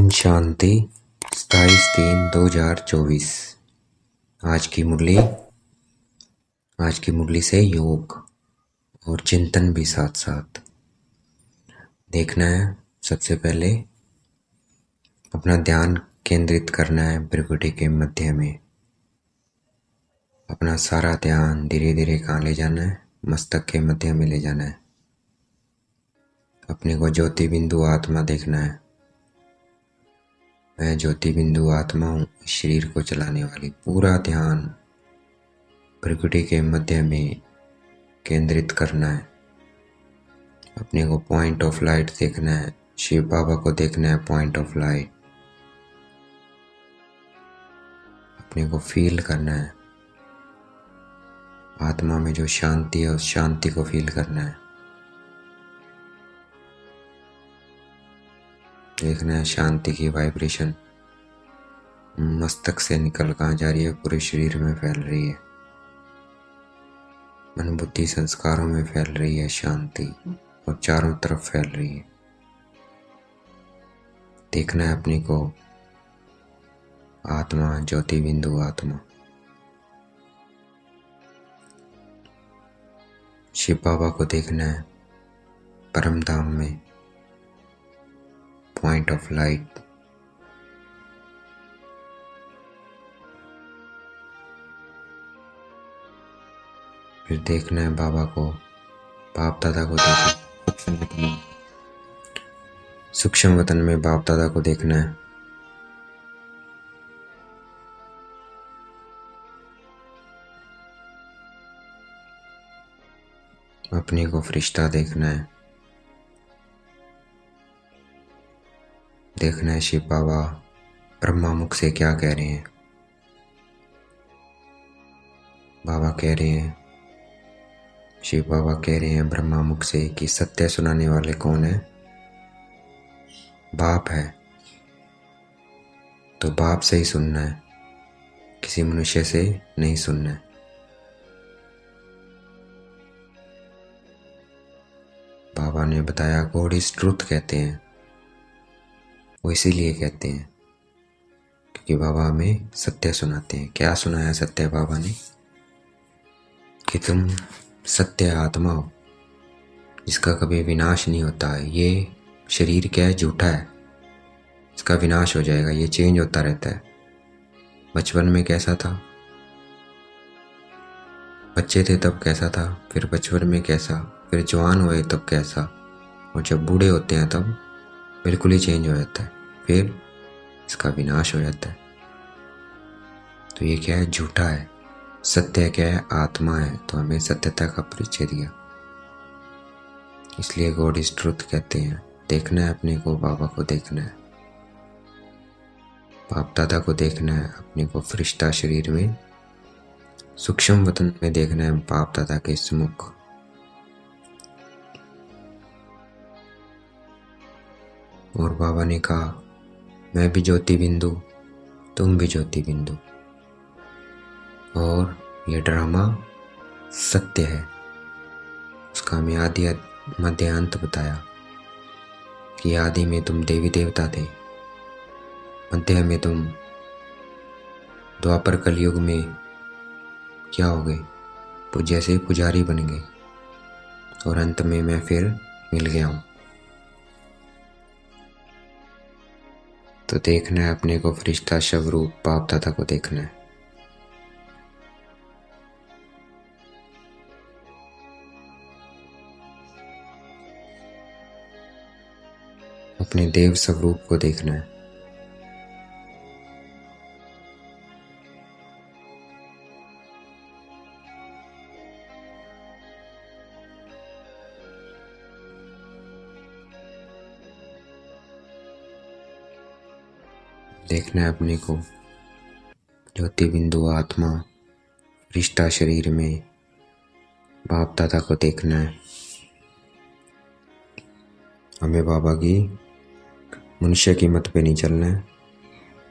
ओम शांति 27/3/2024। आज की मुरली से योग और चिंतन भी साथ साथ देखना है। सबसे पहले अपना ध्यान केंद्रित करना है भ्रुकुटी के मध्य में। अपना सारा ध्यान धीरे धीरे कहाँ ले जाना है? मस्तक के मध्य में ले जाना है। अपने को ज्योति बिंदु आत्मा देखना है। मैं ज्योति बिंदु आत्मा हूँ, शरीर को चलाने वाली। पूरा ध्यान भ्रुकुटी के मध्य में केंद्रित करना है। अपने को पॉइंट ऑफ लाइट देखना है। शिव बाबा को देखना है पॉइंट ऑफ लाइट। अपने को फील करना है। आत्मा में जो शांति है उस शांति को फील करना है। देखना है शांति की वाइब्रेशन मस्तक से निकल कहाँ जा रही है, पूरे शरीर में फैल रही है। मन बुद्धि संस्कारों में फैल रही है शांति और चारों तरफ फैल रही है। देखना है अपने को आत्मा, ज्योति बिंदु आत्मा। शिव बाबा को देखना है परम धाम में पॉइंट ऑफ लाइट। फिर देखना है बाबा को, बाप दादा को देखना, सूक्ष्म वतन में बाप दादा को देखना है। अपने को फरिश्ता देखना है। देखना है शिव बाबा ब्रह्मा मुख से क्या कह रहे हैं। बाबा कह रहे हैं, शिव बाबा कह रहे हैं ब्रह्मा मुख से कि सत्य सुनाने वाले कौन है? बाप है। तो बाप से ही सुनना है, किसी मनुष्य से नहीं सुनना है। बाबा ने बताया गॉड इज ट्रूथ कहते हैं। वो इसीलिए कहते हैं क्योंकि बाबा हमें सत्य सुनाते हैं। क्या सुनाया सत्य बाबा ने? कि तुम सत्य आत्मा हो जिसका कभी विनाश नहीं होता है। ये शरीर क्या है? झूठा है, इसका विनाश हो जाएगा, ये चेंज होता रहता है। बचपन में कैसा था, बच्चे थे तब कैसा था, फिर बचपन में कैसा, फिर जवान हुए तब कैसा, और जब बूढ़े होते हैं तब बिल्कुल ही चेंज हो जाता है। फिर इसका विनाश हो जाता है। तो ये क्या है? झूठा है। सत्य क्या है? आत्मा है। तो हमें सत्यता का परिचय दिया, इसलिए गॉड इज ट्रूथ कहते हैं। देखना है अपने को, बाबा को देखना है, बाप दादा को देखना है। अपने को फरिश्ता शरीर में सूक्ष्म वतन में देखना है बाप दादा के सम्मुख। और बाबा ने कहा मैं भी ज्योति बिंदु, तुम भी ज्योति बिंदु, और ये ड्रामा सत्य है। उसका हमें आदि मध्य अंत बताया कि आदि में तुम देवी देवता थे, मध्य में तुम द्वापर कलयुग में क्या हो गए? पूज्य से पुजारी बन गए, और अंत में मैं फिर मिल गया हूँ। तो देखना है अपने को फरिश्ता स्वरूप बाप दादा को देखना है। अपने देव स्वरूप को देखना है। देखना है अपने को ज्योति बिंदु आत्मा, फरिश्ता शरीर में बाप दादा को देखना है। हमें बाबा की मनुष्य की मत पे नहीं चलना है,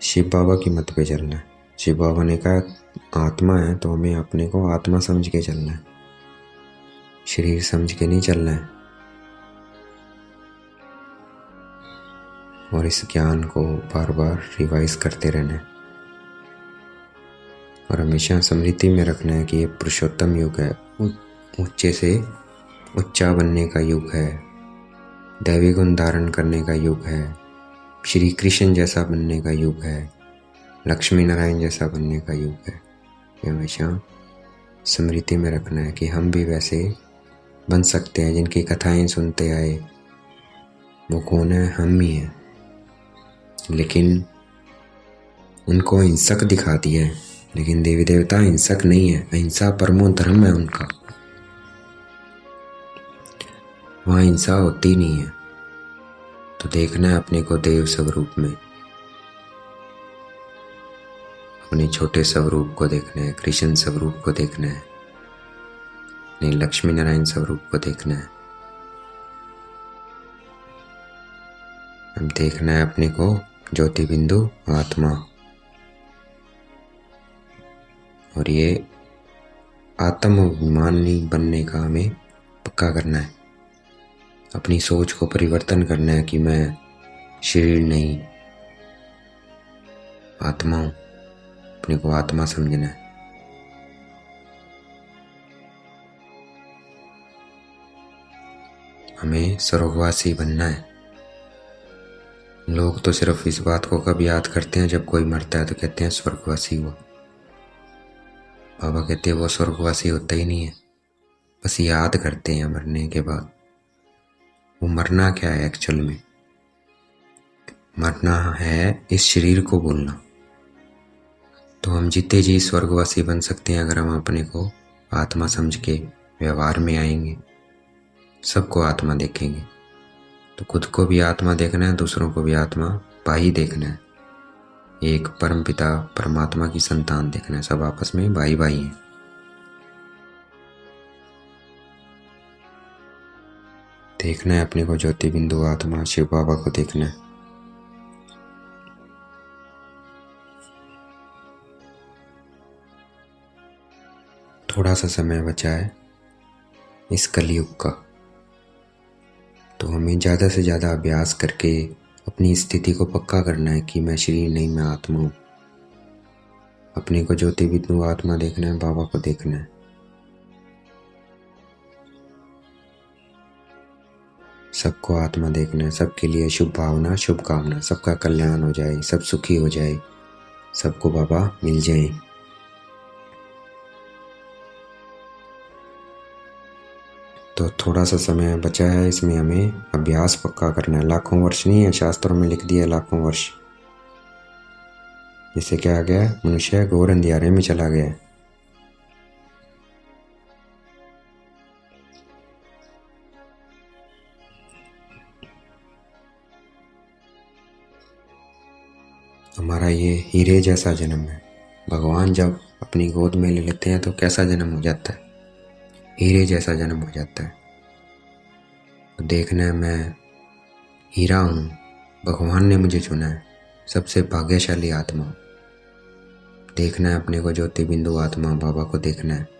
शिव बाबा की मत पे चलना है। शिव बाबा ने कहा आत्मा है, तो हमें अपने को आत्मा समझ के चलना है, शरीर समझ के नहीं चलना है। और इस ज्ञान को बार बार रिवाइज करते रहना है और हमेशा स्मृति में रखना है कि ये पुरुषोत्तम युग है, ऊंचे से ऊंचा बनने का युग है, दैवी गुण धारण करने का युग है, श्री कृष्ण जैसा बनने का युग है, लक्ष्मी नारायण जैसा बनने का युग है। ये हमेशा स्मृति में रखना है कि हम भी वैसे बन सकते हैं। जिनकी कथाएं सुनते आए वो कौन है? हम ही हैं। लेकिन उनको हिंसक दिखा दिया है, लेकिन देवी देवता हिंसक नहीं है। अहिंसा परमो धर्म है उनका, वहाँ हिंसा होती नहीं है। तो देखना है अपने को देव स्वरूप में, अपने छोटे स्वरूप को देखना है, कृष्ण स्वरूप को देखना है, नहीं लक्ष्मी नारायण स्वरूप को देखना है। अब देखना है अपने को ज्योति बिंदु आत्मा, और ये आत्म अभिमानी बनने का हमें पक्का करना है। अपनी सोच को परिवर्तन करना है कि मैं शरीर नहीं आत्मा हूं। अपने को आत्मा समझना है। हमें स्वर्गवासी बनना है। लोग तो सिर्फ इस बात को कब याद करते हैं जब कोई मरता है तो कहते हैं स्वर्गवासी हुआ। बाबा कहते हैं वो स्वर्गवासी होता ही नहीं है, बस याद करते हैं मरने के बाद। वो मरना क्या है एक्चुअल में? मरना है इस शरीर को भूलना। तो हम जीते जी स्वर्गवासी बन सकते हैं अगर हम अपने को आत्मा समझ के व्यवहार में आएंगे, सबको आत्मा देखेंगे। तो खुद को भी आत्मा देखना है, दूसरों को भी आत्मा भाई देखना है। एक परम पिता परमात्मा की संतान देखना है, सब आपस में भाई भाई हैं। देखना है अपने को ज्योति बिंदु आत्मा शिव बाबा को देखना है। थोड़ा सा समय बचा है इस कलयुग का, तो हमें ज़्यादा से ज़्यादा अभ्यास करके अपनी स्थिति को पक्का करना है कि मैं शरीर नहीं, मैं आत्मा हूँ। अपने को ज्योति बिंदु आत्मा देखना है, बाबा को देखना है। सबको आत्मा देखना है, सबके लिए शुभ भावना शुभकामना, सबका कल्याण हो जाए, सब सुखी हो जाए, सबको बाबा मिल जाए। तो थोड़ा सा समय बचा है, इसमें हमें अभ्यास पक्का करना है। लाखों वर्ष नहीं है, शास्त्रों में लिख दिया लाखों वर्ष। जिससे क्या आ गया? मनुष्य घोर अंधियारे में चला गया। हमारा ये हीरे जैसा जन्म है। भगवान जब अपनी गोद में ले लेते हैं तो कैसा जन्म हो जाता है? हीरे जैसा जन्म हो जाता है। तो देखना है मैं हीरा हूँ, भगवान ने मुझे चुना है, सबसे भाग्यशाली आत्मा। देखना है अपने को ज्योति बिंदु आत्मा बाबा को देखना है।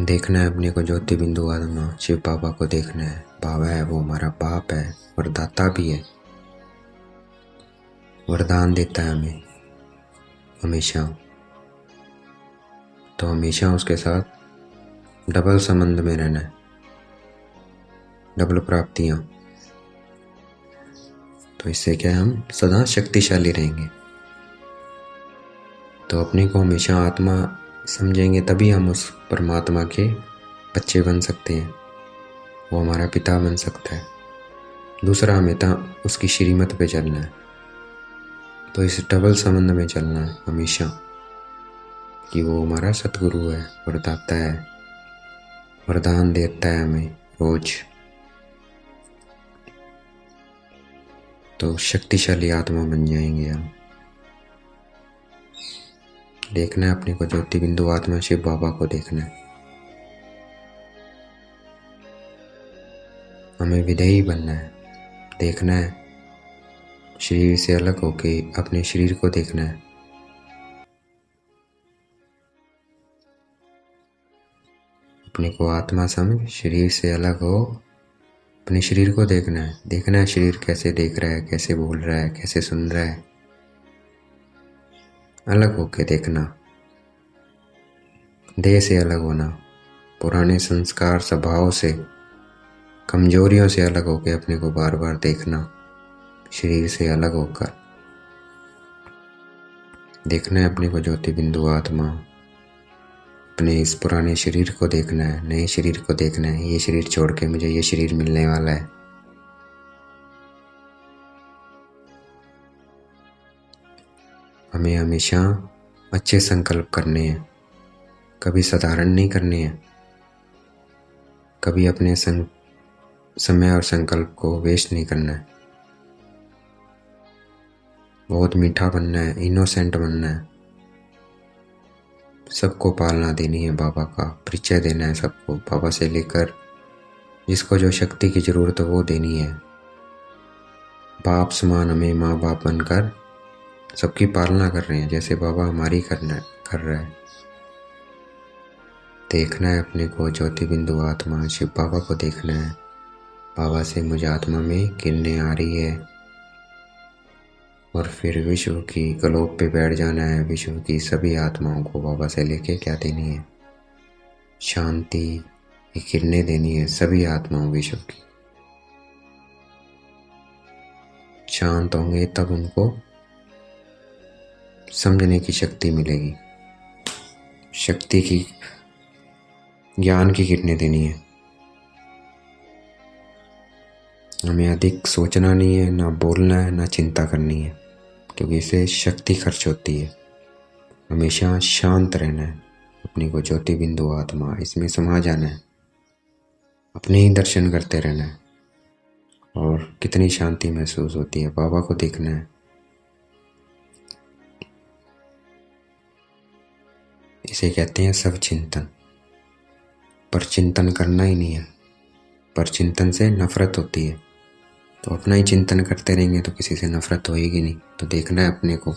देखना है अपने को ज्योति बिंदु आत्मा शिव बाबा को देखना है। बाबा है वो हमारा बाप है, वरदाता भी है, वरदान देता है हमें हमेशा। तो हमेशा उसके साथ डबल संबंध में रहना है, डबल प्राप्तियां। तो इससे क्या हम सदा शक्तिशाली रहेंगे। तो अपने को हमेशा आत्मा समझेंगे तभी हम उस परमात्मा के बच्चे बन सकते हैं, वो हमारा पिता बन सकता है। दूसरा हमें तो उसकी श्रीमत पे चलना है। तो इस डबल संबंध में चलना है हमेशा कि वो हमारा सतगुरु है, वरदाता है, वरदान देता है हमें रोज। तो शक्तिशाली आत्मा बन जाएंगे हम। देखना है अपने को ज्योति बिंदु आत्मा शिव बाबा को देखना है। हमें विधेयी बनना है। देखना है शरीर से अलग होके अपने शरीर को देखना है। अपने को आत्मा समझ, शरीर से अलग हो, अपने शरीर को देखना है। देखना है शरीर कैसे देख रहा है, कैसे बोल रहा है, कैसे सुन रहा है। अलग होके देखना, देह से अलग होना, पुराने संस्कार स्वभाव से, कमजोरियों से अलग होके अपने को बार बार देखना। शरीर से अलग होकर देखना है अपने को ज्योति बिंदु आत्मा। अपने इस पुराने शरीर को देखना है, नए शरीर को देखना है। ये शरीर छोड़ के मुझे ये शरीर मिलने वाला है। हमें हमेशा अच्छे संकल्प करने हैं, कभी साधारण नहीं करने हैं। कभी अपने समय और संकल्प को वेस्ट नहीं करना है। बहुत मीठा बनना है, इनोसेंट बनना है। सबको पालना देनी है, बाबा का परिचय देना है सबको। बाबा से लेकर जिसको जो शक्ति की जरूरत है वो देनी है। बाप समान हमें माँ बाप बनकर सबकी पालना कर रहे हैं, जैसे बाबा हमारी कर रहा है। देखना है अपने को ज्योति बिंदु आत्मा, शिव बाबा को देखना है। बाबा से मुझे आत्मा में किरणें आ रही है, और फिर विश्व की गलोप पे बैठ जाना है। विश्व की सभी आत्माओं को बाबा से लेके क्या देनी है? शांति की किरणें देनी है सभी आत्माओं विश्व की। शांत होंगे तब उनको समझने की शक्ति मिलेगी। शक्ति की, ज्ञान की किरणें देनी है। हमें अधिक सोचना नहीं है, ना बोलना है, ना चिंता करनी है, क्योंकि इससे शक्ति खर्च होती है। हमेशा शांत रहना है। अपने को ज्योति बिंदु आत्मा इसमें समा जाना है। अपने ही दर्शन करते रहना है, और कितनी शांति महसूस होती है। बाबा को देखना है। इसे कहते हैं सब चिंतन। पर चिंतन करना ही नहीं है, पर चिंतन से नफरत होती है। तो अपना ही चिंतन करते रहेंगे तो किसी से नफरत होएगी नहीं। तो देखना है अपने को,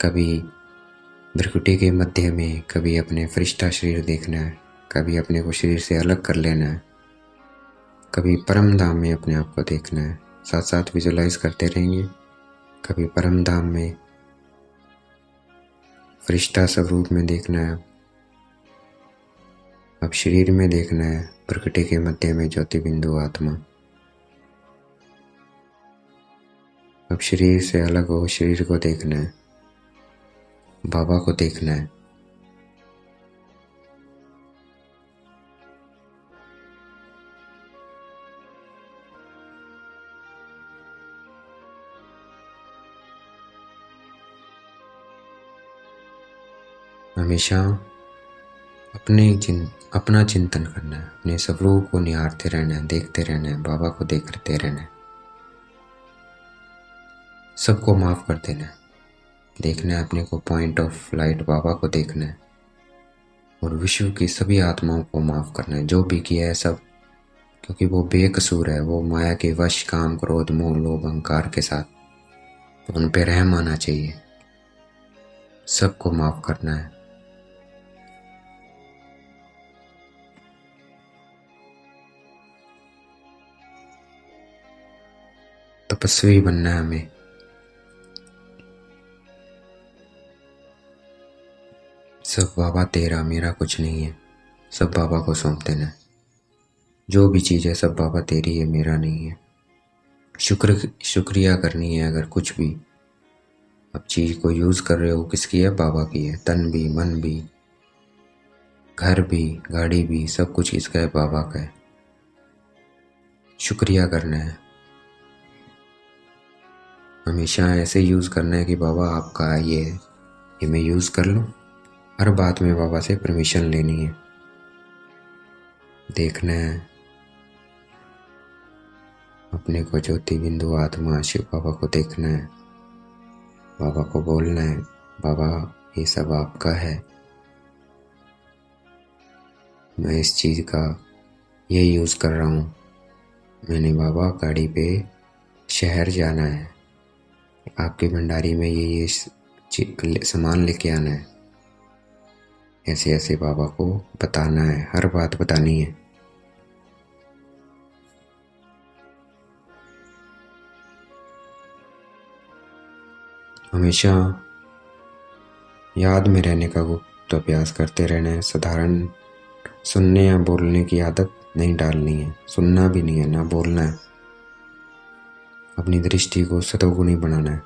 कभी भ्रिकुटी के मध्य में, कभी अपने फरिश्ता शरीर देखना है, कभी अपने को शरीर से अलग कर लेना है, कभी परम धाम में अपने आप को देखना है। साथ साथ विजुलाइज करते रहेंगे। कभी परम धाम में फरिश्ता स्वरूप में देखना है, अब शरीर में देखना है, प्रकृति के मध्य में ज्योति बिंदु आत्मा। अब शरीर से अलग हो, शरीर को देखना है, बाबा को देखना है। हमेशा अपना चिंतन करना है, अपने स्वरूप को निहारते रहना है, देखते रहना है, बाबा को देखते रहना है। सबको माफ कर देना है। देखना है अपने को पॉइंट ऑफ लाइट बाबा को देखना है, और विश्व की सभी आत्माओं को माफ करना है जो भी किया है सब, क्योंकि वो बेकसूर है। वो माया के वश, काम, क्रोध, मोह, लोभ, अहंकार के साथ, तो उन पे रहम आना चाहिए। सबको माफ करना है। तपस्वी बनना है हमें। सब बाबा तेरा, मेरा कुछ नहीं है। सब बाबा को सौंप देना है। जो भी चीज़ है सब बाबा तेरी है, मेरा नहीं है। शुक्रिया करनी है। अगर कुछ भी अब चीज़ को यूज़ कर रहे हो, किसकी है? बाबा की है। तन भी, मन भी, घर भी, गाड़ी भी, सब कुछ किसका है? बाबा का है। शुक्रिया करना है। हमेशा ऐसे यूज़ करना है कि बाबा आपका ये मैं यूज़ कर लूँ। हर बात में बाबा से परमिशन लेनी है। देखना है अपने को ज्योति बिंदु आत्मा शिव बाबा को देखना है। बाबा को बोलना है, बाबा ये सब आपका है, मैं इस चीज़ का ये यूज़ कर रहा हूँ। मैंने बाबा गाड़ी पे शहर जाना है, आपके भंडारी में ये सामान लेके आना है, ऐसे ऐसे बाबा को बताना है, हर बात बतानी है। हमेशा याद में रहने का गुप्त अभ्यास करते रहना है। साधारण सुनने या बोलने की आदत नहीं डालनी है, सुनना भी नहीं है, ना बोलना है। अपनी दृष्टि को सतोगुणी बनाना है,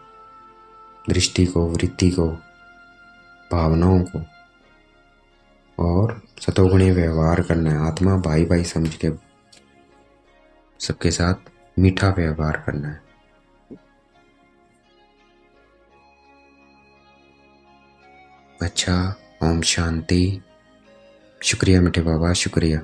दृष्टि को, वृत्ति को, भावनाओं को, और सतोगुणी व्यवहार करना है। आत्मा भाई भाई समझ के सबके साथ मीठा व्यवहार करना है। अच्छा, ओम शांति। शुक्रिया मीठे बाबा, शुक्रिया।